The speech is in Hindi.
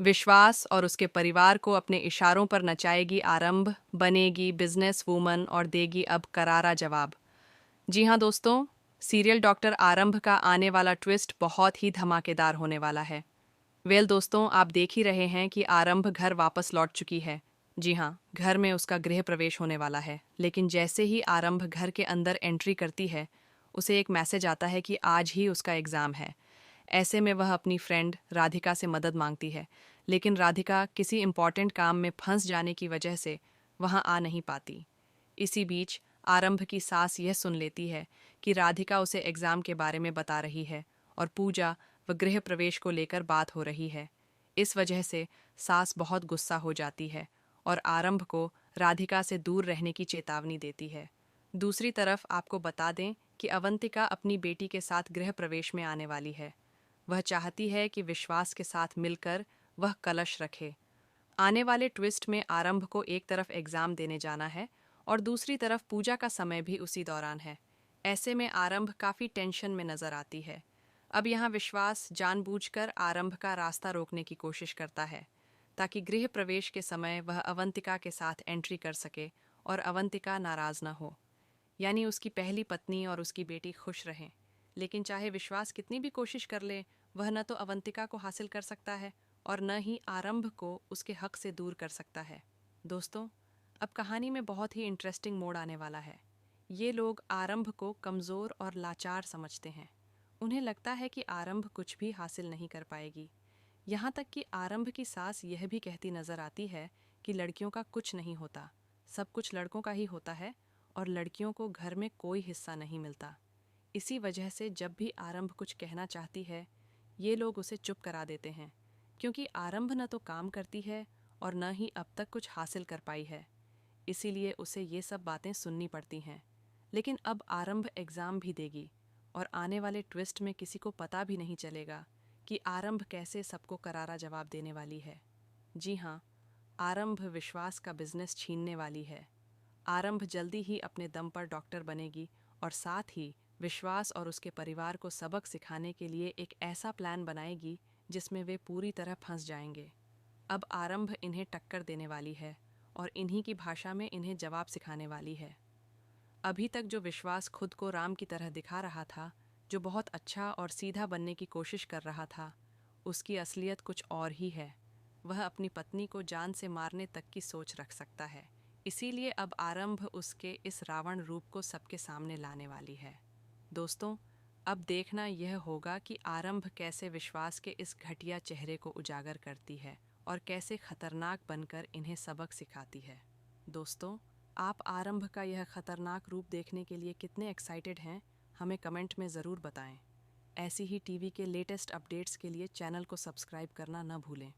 विश्वास और उसके परिवार को अपने इशारों पर नचाएगी आरंभ, बनेगी बिजनेस वूमन और देगी अब करारा जवाब। जी हाँ दोस्तों, सीरियल डॉक्टर आरंभ का आने वाला ट्विस्ट बहुत ही धमाकेदार होने वाला है। दोस्तों, आप देख ही रहे हैं कि आरंभ घर वापस लौट चुकी है। जी हाँ, घर में उसका गृह प्रवेश होने वाला है। लेकिन जैसे ही आरंभ घर के अंदर एंट्री करती है, उसे एक मैसेज आता है कि आज ही उसका एग्ज़ाम है। ऐसे में वह अपनी फ्रेंड राधिका से मदद मांगती है, लेकिन राधिका किसी इम्पॉर्टेंट काम में फंस जाने की वजह से वहां आ नहीं पाती। इसी बीच आरंभ की सास यह सुन लेती है कि राधिका उसे एग्ज़ाम के बारे में बता रही है और पूजा व गृह प्रवेश को लेकर बात हो रही है। इस वजह से सास बहुत गुस्सा हो जाती है और आरंभ को राधिका से दूर रहने की चेतावनी देती है। दूसरी तरफ आपको बता दें कि अवंतिका अपनी बेटी के साथ गृह प्रवेश में आने वाली है। वह चाहती है कि विश्वास के साथ मिलकर वह कलश रखे। आने वाले ट्विस्ट में आरंभ को एक तरफ एग्जाम देने जाना है और दूसरी तरफ पूजा का समय भी उसी दौरान है। ऐसे में आरंभ काफी टेंशन में नजर आती है। अब यहाँ विश्वास जानबूझकर आरंभ का रास्ता रोकने की कोशिश करता है ताकि गृह प्रवेश के समय वह अवंतिका के साथ एंट्री कर सके और अवंतिका नाराज न हो। यानी उसकी पहली पत्नी और उसकी बेटी खुश रहें। लेकिन चाहे विश्वास कितनी भी कोशिश कर ले, वह न तो अवंतिका को हासिल कर सकता है और न ही आरंभ को उसके हक से दूर कर सकता है। दोस्तों, अब कहानी में बहुत ही इंटरेस्टिंग मोड़ आने वाला है। ये लोग आरंभ को कमज़ोर और लाचार समझते हैं। उन्हें लगता है कि आरंभ कुछ भी हासिल नहीं कर पाएगी। यहाँ तक कि आरंभ की सास यह भी कहती नजर आती है कि लड़कियों का कुछ नहीं होता, सब कुछ लड़कों का ही होता है और लड़कियों को घर में कोई हिस्सा नहीं मिलता। इसी वजह से जब भी आरंभ कुछ कहना चाहती है, ये लोग उसे चुप करा देते हैं, क्योंकि आरंभ न तो काम करती है और न ही अब तक कुछ हासिल कर पाई है। इसीलिए उसे ये सब बातें सुननी पड़ती हैं। लेकिन अब आरंभ एग्ज़ाम भी देगी और आने वाले ट्विस्ट में किसी को पता भी नहीं चलेगा कि आरंभ कैसे सबको करारा जवाब देने वाली है। जी हाँ, आरंभ विश्वास का बिजनेस छीनने वाली है। आरंभ जल्दी ही अपने दम पर डॉक्टर बनेगी और साथ ही विश्वास और उसके परिवार को सबक सिखाने के लिए एक ऐसा प्लान बनाएगी जिसमें वे पूरी तरह फंस जाएंगे। अब आरंभ इन्हें टक्कर देने वाली है और इन्हीं की भाषा में इन्हें जवाब सिखाने वाली है। अभी तक जो विश्वास खुद को राम की तरह दिखा रहा था, जो बहुत अच्छा और सीधा बनने की कोशिश कर रहा था, उसकी असलियत कुछ और ही है। वह अपनी पत्नी को जान से मारने तक की सोच रख सकता है। इसीलिए अब आरंभ उसके इस रावण रूप को सबके सामने लाने वाली है। दोस्तों, अब देखना यह होगा कि आरंभ कैसे विश्वास के इस घटिया चेहरे को उजागर करती है और कैसे खतरनाक बनकर इन्हें सबक सिखाती है। दोस्तों, आप आरंभ का यह खतरनाक रूप देखने के लिए कितने एक्साइटेड हैं, हमें कमेंट में ज़रूर बताएं। ऐसी ही टीवी के लेटेस्ट अपडेट्स के लिए चैनल को सब्सक्राइब करना न भूलें।